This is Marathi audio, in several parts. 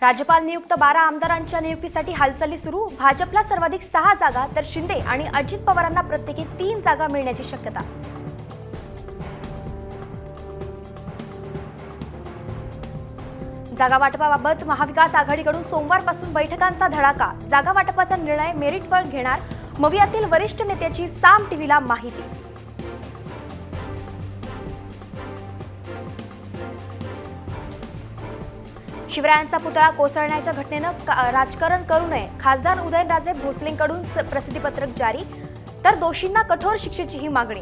राज्यपाल नियुक्त 12 आमदारांच्या नियुक्तीसाठी हालचाली सुरू। भाजपला सर्वाधिक 6 जागा तर शिंदे आणि अजित पवारांना प्रत्येकी 3 जागा मिळण्याची शक्यता। जागा वाटपाबाबत महाविकास आघाडीकडून सोमवारपासून बैठकांचा धडाका। जागा वाटपाचा निर्णय मेरिटवर घेणार, मवियातील वरिष्ठ नेत्याची साम टीव्हीला माहिती। शिवरायांचा पुतळा कोसळण्याच्या घटनेनं राजकारण करू नये, खासदार उदयनराजे भोसलेंकडून प्रसिद्धीपत्रक जारी, तर दोषींना कठोर शिक्षेचीही मागणी।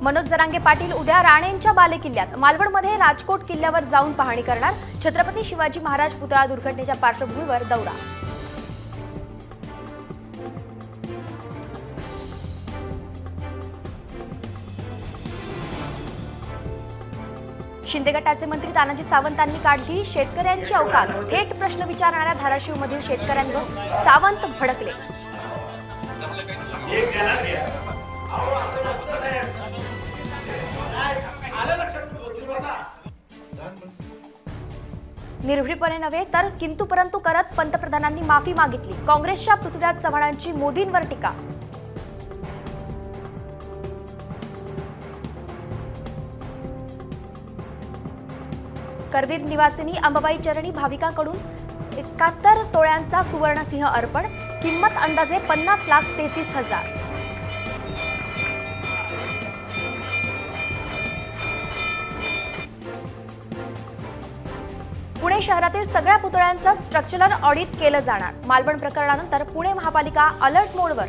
मनोज जरांगे पाटील उद्या राणेंच्या बालेकिल्ल्यात, मालवणमध्ये राजकोट किल्ल्यावर जाऊन पाहणी करणार। छत्रपती शिवाजी महाराज पुतळा दुर्घटनेच्या पार्श्वभूमीवर दौरा। शिंदे गटाचे मंत्री तानाजी सावंतांनी काढली शेतकऱ्यांची अवकात। थेट प्रश्न विचारणाऱ्या धाराशिवमधील शेतकऱ्यांवर सावंत भडकले। निर्भीडपणे नव्हे तर किंतु परंतु करत पंतप्रधानांनी माफी मागितली। काँग्रेसच्या पृथ्वीराज चव्हाणांची मोदींवर टीका। करवीर निवासिनी अंबाबाई चरणी भाविकांकडून 71 तोळ्यांचा सुवर्णसिंह अर्पण, किंमत अंदाजे 50,33,000। पुणे शहरातील सगळ्या पुतळ्यांचं स्ट्रक्चरल ऑडिट केलं जाणार। मालवण प्रकरणानंतर पुणे महापालिका अलर्ट मोडवर।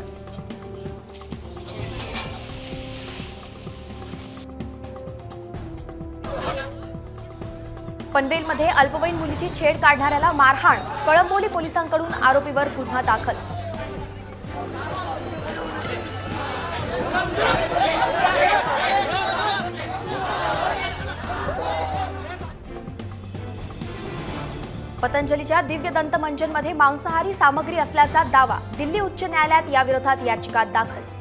पनवेलमध्ये अल्पवयीन मुलीची छेड काढणाऱ्याला मारहाण, कळंबोली पोलिसांकडून आरोपीवर गुन्हा दाखल। पतंजलीच्या दिव्य दंत मंजनमध्ये मांसाहारी सामग्री असल्याचा दावा। दिल्ली उच्च न्यायालयात याविरोधात याचिका दाखल।